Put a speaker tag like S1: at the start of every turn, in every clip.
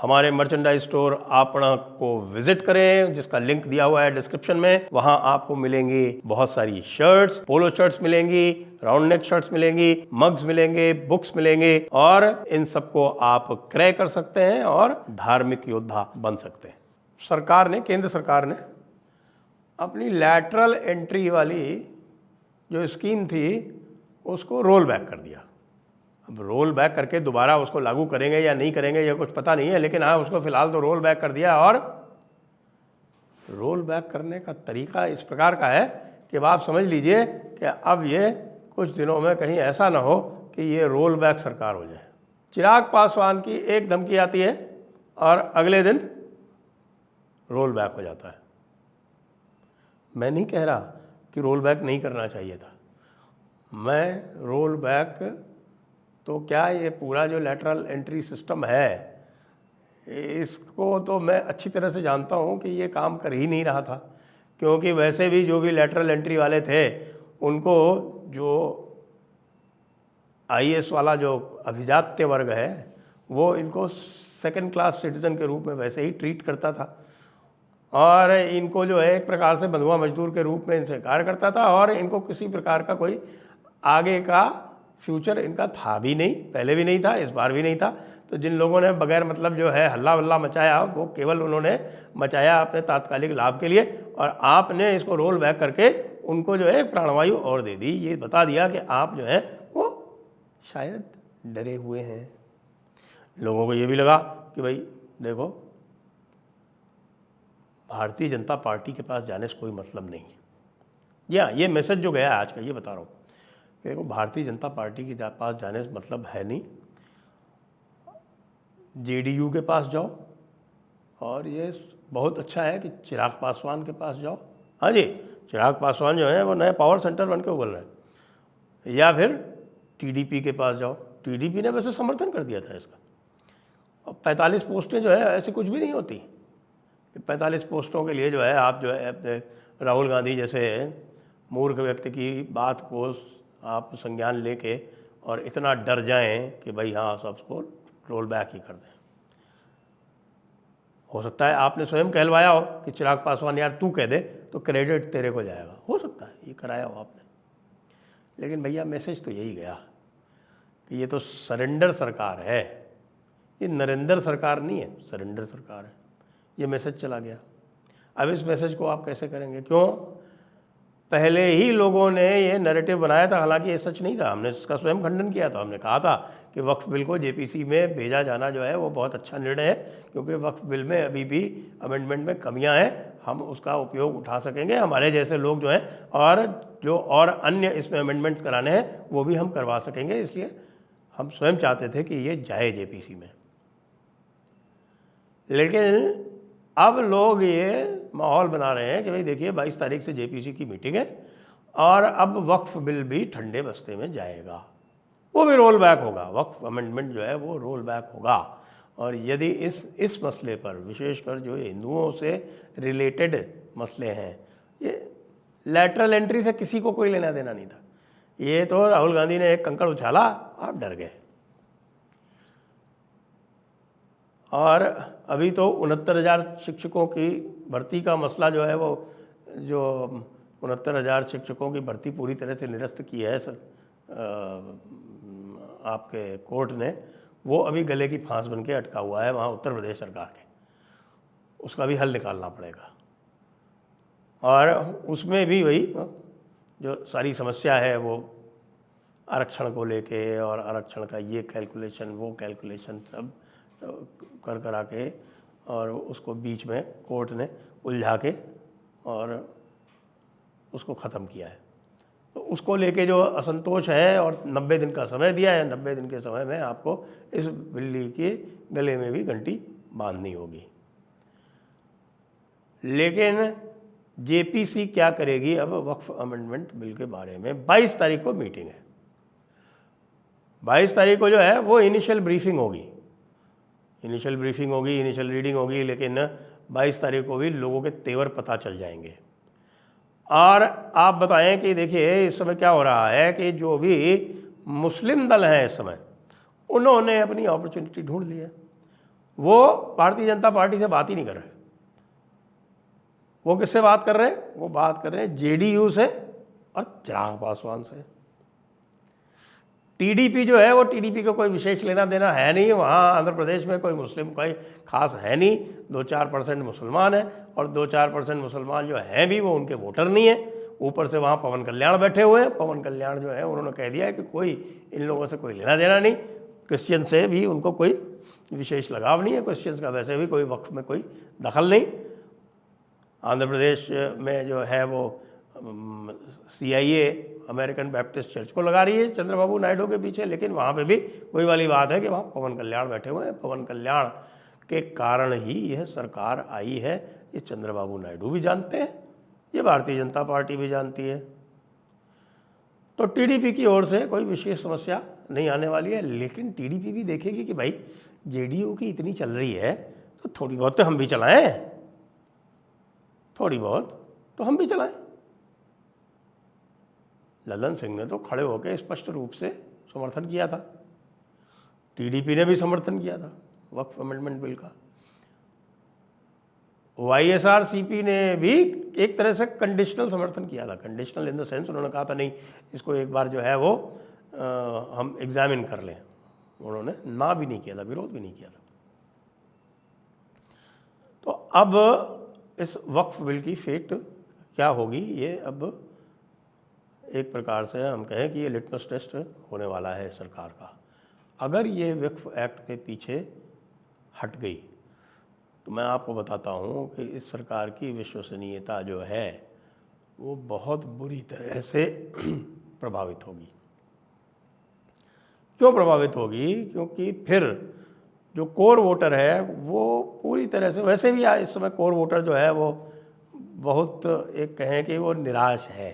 S1: हमारे merchandise store आपना को विजिट करें, जिसका लिंक दिया हुआ है डिस्क्रिप्शन में। वहां आपको मिलेंगी बहुत सारी शर्ट्स, पोलो शर्ट्स मिलेंगी, राउंड नेक शर्ट्स मिलेंगी, मग्स मिलेंगे, बुक्स मिलेंगे, और इन सबको आप क्रय कर सकते हैं और धार्मिक योद्धा बन सकते हैं। सरकार ने, केंद्र सरकार ने अपनी लैटरल एंट्री वाली जो स्कीम थी उसको रोल बैक कर दिया। अब रोल बैक करके दोबारा उसको लागू करेंगे या नहीं करेंगे ये कुछ पता नहीं है, लेकिन हाँ उसको फिलहाल तो रोल बैक कर दिया। और रोल बैक करने का तरीका इस प्रकार का है कि अब आप समझ लीजिए कि अब ये कुछ दिनों में कहीं ऐसा ना हो कि ये रोल बैक सरकार हो जाए। चिराग पासवान की एक धमकी आती है और अगले दिन रोल बैक हो जाता है। मैं नहीं कह रहा कि रोल बैक नहीं करना चाहिए था, मैं रोल बैक तो क्या, ये पूरा जो लैटरल एंट्री सिस्टम है इसको तो मैं अच्छी तरह से जानता हूँ कि ये काम कर ही नहीं रहा था, क्योंकि वैसे भी जो भी लैटरल एंट्री वाले थे उनको जो आईएएस वाला जो अभिजात्य वर्ग है वो इनको सेकंड क्लास सिटीजन के रूप में वैसे ही ट्रीट करता था, और इनको जो है एक प्रकार से बंधुआ मजदूर के रूप में इनसे कार्य करता था, और इनको किसी प्रकार का कोई आगे का फ्यूचर इनका था भी नहीं, पहले भी नहीं था, इस बार भी नहीं था। तो जिन लोगों ने बगैर मतलब जो है हल्ला वल्ला मचाया वो केवल उन्होंने मचाया अपने तात्कालिक लाभ के लिए, और आपने इसको रोल बैक करके उनको जो है प्राणवायु और दे दी। ये बता दिया कि आप जो है वो शायद डरे हुए हैं। लोगों को ये भी लगा कि भाई देखो भारतीय जनता पार्टी के पास जाने से कोई मतलब नहीं है। या ये मैसेज जो गया आज का, ये बता रहा हूँ, देखो भारतीय जनता पार्टी के पास जाने से मतलब है नहीं, जेडीयू के पास जाओ, और ये बहुत अच्छा है कि चिराग पासवान के पास जाओ। हाँ जी, चिराग पासवान जो है वो नए पावर सेंटर बन के उभर रहे हैं। या फिर टीडीपी के पास जाओ, टीडीपी ने वैसे समर्थन कर दिया था इसका। और 45 पोस्टें जो है ऐसी कुछ भी नहीं होती कि 45 पोस्टों के लिए जो है आप जो है राहुल गांधी जैसे मूर्ख व्यक्ति की बात को आप संज्ञान लेके और इतना डर जाएं कि भाई हाँ सबको रोल बैक ही कर दें। हो सकता है आपने स्वयं कहलवाया हो कि चिराग पासवान यार तू कह दे तो क्रेडिट तेरे को जाएगा, हो सकता है ये कराया हो आपने, लेकिन भैया मैसेज तो यही गया कि ये तो सरेंडर सरकार है, ये नरेंद्र सरकार नहीं है, सरेंडर सरकार है। ये मैसेज चला गया। अब इस मैसेज को आप कैसे करेंगे? क्यों? पहले ही लोगों ने ये नैरेटिव बनाया था, हालांकि ये सच नहीं था, हमने इसका स्वयं खंडन किया था। हमने कहा था कि वक्फ बिल को जेपीसी में भेजा जाना जो है वो बहुत अच्छा निर्णय है, क्योंकि वक्फ बिल में अभी भी अमेंडमेंट में कमियां हैं, हम उसका उपयोग उठा सकेंगे, हमारे जैसे लोग जो हैं और जो और अन्य इसमें अमेंडमेंट्स कराने हैं वो भी हम करवा सकेंगे। इसलिए हम स्वयं चाहते थे कि ये जाए जेपीसी में। लेकिन अब लोग ये माहौल बना रहे हैं कि भाई देखिए 22 तारीख से जेपीसी की मीटिंग है और अब वक्फ बिल भी ठंडे बस्ते में जाएगा, वो भी रोल बैक होगा, वक्फ अमेंडमेंट जो है वो रोल बैक होगा। और यदि इस मसले पर, विशेषकर जो हिंदुओं से रिलेटेड मसले हैं, ये लैटरल एंट्री से किसी को कोई लेना देना नहीं था। ये तो राहुल गांधी ने एक कंकड़ उछाला, आप डर गए। और अभी तो 69,000 शिक्षकों की भर्ती का मसला जो है वो, जो 69,000 शिक्षकों की भर्ती पूरी तरह से निरस्त की है सर आपके कोर्ट ने, वो अभी गले की फांस बन के अटका हुआ है वहाँ उत्तर प्रदेश सरकार के, उसका भी हल निकालना पड़ेगा। और उसमें भी वही जो सारी समस्या है वो आरक्षण को लेके, और आरक्षण का ये कैलकुलेशन वो कैलकुलेशन सब कर करा के, और उसको बीच में कोर्ट ने उलझा के और उसको ख़त्म किया है। तो उसको लेके जो असंतोष है, और 90 दिन का समय दिया है, 90 दिन के समय में आपको इस बिल्ली के गले में भी घंटी बांधनी होगी। लेकिन जेपीसी क्या करेगी अब वक्फ अमेंडमेंट बिल के बारे में? 22 तारीख को मीटिंग है, 22 तारीख को जो है वो इनिशियल ब्रीफिंग होगी, इनिशियल रीडिंग होगी, लेकिन 22 तारीख को भी लोगों के तेवर पता चल जाएंगे। और आप बताएं कि देखिए इस समय क्या हो रहा है कि जो भी मुस्लिम दल हैं इस समय, उन्होंने अपनी अपॉर्चुनिटी ढूंढ ली है। वो भारतीय जनता पार्टी से बात ही नहीं कर रहे। वो किससे बात कर रहे हैं? वो बात कर रहे हैं जेडीयू से और चिराग पासवान से। टीडीपी जो है वो टीडीपी का कोई विशेष लेना देना है नहीं। वहाँ आंध्र प्रदेश में कोई मुस्लिम कोई खास है नहीं, 2-4% मुसलमान है, और 2-4% मुसलमान जो हैं भी वो उनके वोटर नहीं है। ऊपर से वहाँ पवन कल्याण बैठे हुए हैं। पवन कल्याण जो है उन्होंने कह दिया है कि कोई इन लोगों से कोई लेना देना नहीं, क्रिश्चियन से भी उनको कोई विशेष लगाव नहीं है, क्रिश्चियंस का वैसे भी कोई वक्फ में कोई दखल नहीं। आंध्र प्रदेश में जो है वो CIA अमेरिकन बैप्टिस्ट चर्च को लगा रही है चंद्रबाबू नायडू के पीछे, लेकिन वहाँ पे भी वही वाली बात है कि वहाँ पवन कल्याण बैठे हुए हैं। पवन कल्याण के कारण ही यह सरकार आई है, ये चंद्रबाबू नायडू भी जानते हैं, ये भारतीय जनता पार्टी भी जानती है। तो टीडीपी की ओर से कोई विशेष समस्या नहीं आने वाली है, लेकिन टीडीपी भी देखेगी कि भाई जेडीयू की इतनी चल रही है तो थोड़ी बहुत तो हम भी चलाएं, थोड़ी बहुत तो हम भी चलाएं। ललन सिंह ने तो खड़े होकर स्पष्ट रूप से समर्थन किया था, टीडीपी ने भी समर्थन किया था वक्फ अमेंडमेंट बिल का। YSRCP ने भी एक तरह से कंडीशनल समर्थन किया था, कंडीशनल इन द सेंस उन्होंने कहा था नहीं इसको एक बार जो है वो हम एग्जामिन कर लें। उन्होंने ना भी नहीं किया था, विरोध भी नहीं किया था। तो अब इस वक्फ बिल की फेट क्या होगी, ये अब एक प्रकार से हम कहें कि ये लिटमस टेस्ट होने वाला है सरकार का। अगर ये वक्फ एक्ट के पीछे हट गई तो मैं आपको बताता हूँ कि इस सरकार की विश्वसनीयता जो है वो बहुत बुरी तरह से प्रभावित होगी। क्यों प्रभावित होगी? क्योंकि फिर जो कोर वोटर है वो पूरी तरह से, वैसे भी इस समय कोर वोटर जो है वो बहुत एक कहें कि वो निराश है।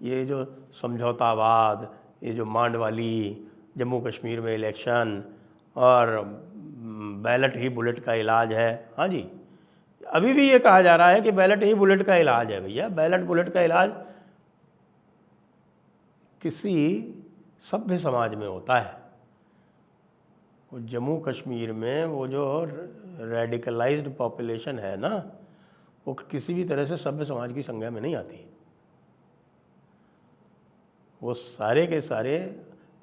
S1: ये जो समझौतावाद, ये जो मांड वाली जम्मू कश्मीर में इलेक्शन और बैलेट ही बुलेट का इलाज है। हाँ जी, अभी भी ये कहा जा रहा है कि बैलेट ही बुलेट का इलाज है। भैया बैलेट बुलेट का इलाज किसी सभ्य समाज में होता है। वो जम्मू कश्मीर में वो जो रेडिकलाइज्ड पॉपुलेशन है ना, वो किसी भी तरह से सभ्य समाज की संज्ञा में नहीं आती। वो सारे के सारे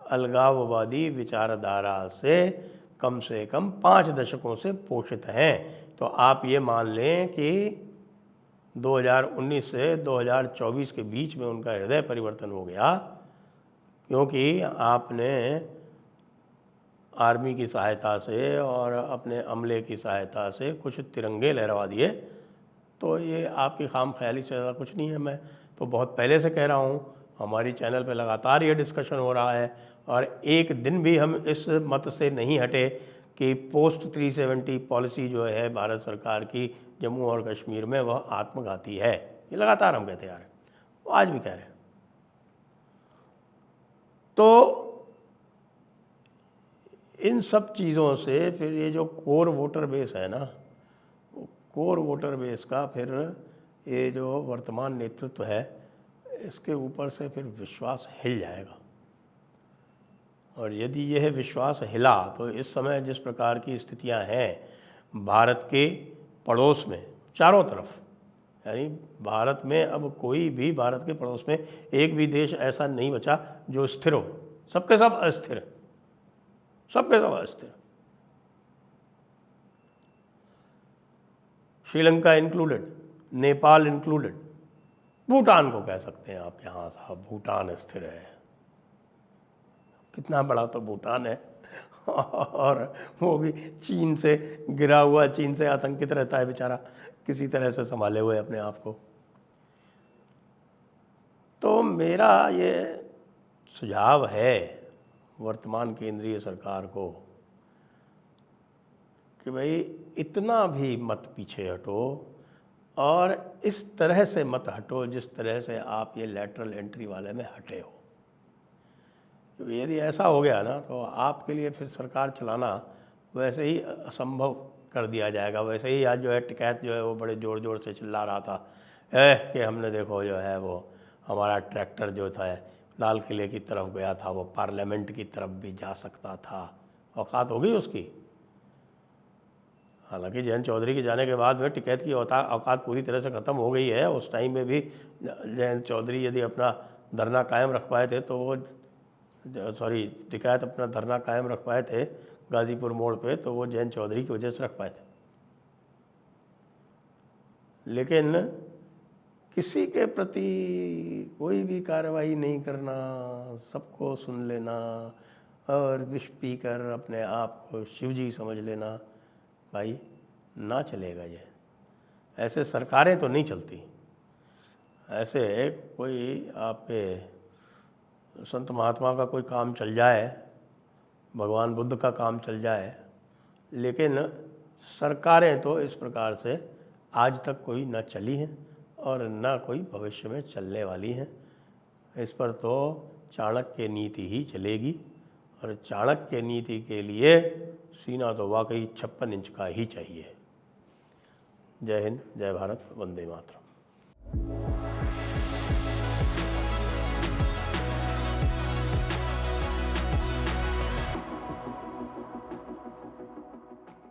S1: अलगाववादी विचारधारा से कम 5 दशकों से पोषित हैं। तो आप ये मान लें कि 2019 से 2024 के बीच में उनका हृदय परिवर्तन हो गया, क्योंकि आपने आर्मी की सहायता से और अपने अमले की सहायता से कुछ तिरंगे लहरवा दिए। तो ये आपकी खाम ख्याली से ज़्यादा कुछ नहीं है। मैं तो बहुत पहले से कह रहा हूँ, हमारी चैनल पे लगातार ये डिस्कशन हो रहा है, और एक दिन भी हम इस मत से नहीं हटे कि पोस्ट 370 पॉलिसी जो है भारत सरकार की जम्मू और कश्मीर में वह आत्मघाती है। ये लगातार हम कहते आ रहे हैं, आज भी कह रहे हैं। तो इन सब चीज़ों से फिर ये जो कोर वोटर बेस है ना, कोर वोटर बेस का फिर ये जो वर्तमान नेतृत्व है इसके ऊपर से फिर विश्वास हिल जाएगा। और यदि यह विश्वास हिला तो इस समय जिस प्रकार की स्थितियां हैं भारत के पड़ोस में चारों तरफ, यानी भारत में अब कोई भी, भारत के पड़ोस में एक भी देश ऐसा नहीं बचा जो स्थिर हो। सबके सब अस्थिर, सबके सब अस्थिर, श्रीलंका इंक्लूडेड, नेपाल इंक्लूडेड, भूटान को कह सकते हैं आप, यहाँ साहब भूटान स्थिर है। कितना बड़ा तो भूटान है, और वो भी चीन से गिरा हुआ, चीन से आतंकित रहता है बेचारा, किसी तरह से संभाले हुए अपने आप को। तो मेरा ये सुझाव है वर्तमान केंद्रीय सरकार को कि भाई इतना भी मत पीछे हटो, और इस तरह से मत हटो जिस तरह से आप ये लैटरल एंट्री वाले में हटे हो। क्योंकि यदि ऐसा हो गया ना तो आपके लिए फिर सरकार चलाना वैसे ही असंभव कर दिया जाएगा। वैसे ही आज जो है टिकैत जो है वो बड़े ज़ोर ज़ोर से चिल्ला रहा था कि हमने देखो जो है वो हमारा ट्रैक्टर जो था लाल किले की तरफ गया था, वो पार्लियामेंट की तरफ भी जा सकता था। औकात हो गई उसकी। हालांकि जयंत चौधरी के जाने के बाद में टिकैत की औकात पूरी तरह से ख़त्म हो गई है। उस टाइम में भी जयंत चौधरी यदि अपना धरना कायम रख पाए थे तो वो टिकैत अपना धरना कायम रख पाए थे गाज़ीपुर मोड़ पे, तो वो जयंत चौधरी की वजह से रख पाए थे। लेकिन किसी के प्रति कोई भी कार्रवाई नहीं करना, सबको सुन लेना और विष पीकर अपने आप को शिवजी समझ लेना, भाई ना चलेगा ये। ऐसे सरकारें तो नहीं चलती। ऐसे कोई आपके संत महात्मा का कोई काम चल जाए, भगवान बुद्ध का काम चल जाए, लेकिन सरकारें तो इस प्रकार से आज तक कोई ना चली हैं और ना कोई भविष्य में चलने वाली हैं। इस पर तो चाणक्य नीति ही चलेगी, और चाणक्य नीति के लिए सीना तो वाकई 56 इंच का ही चाहिए। जय हिंद, जय भारत, वंदे मातरम।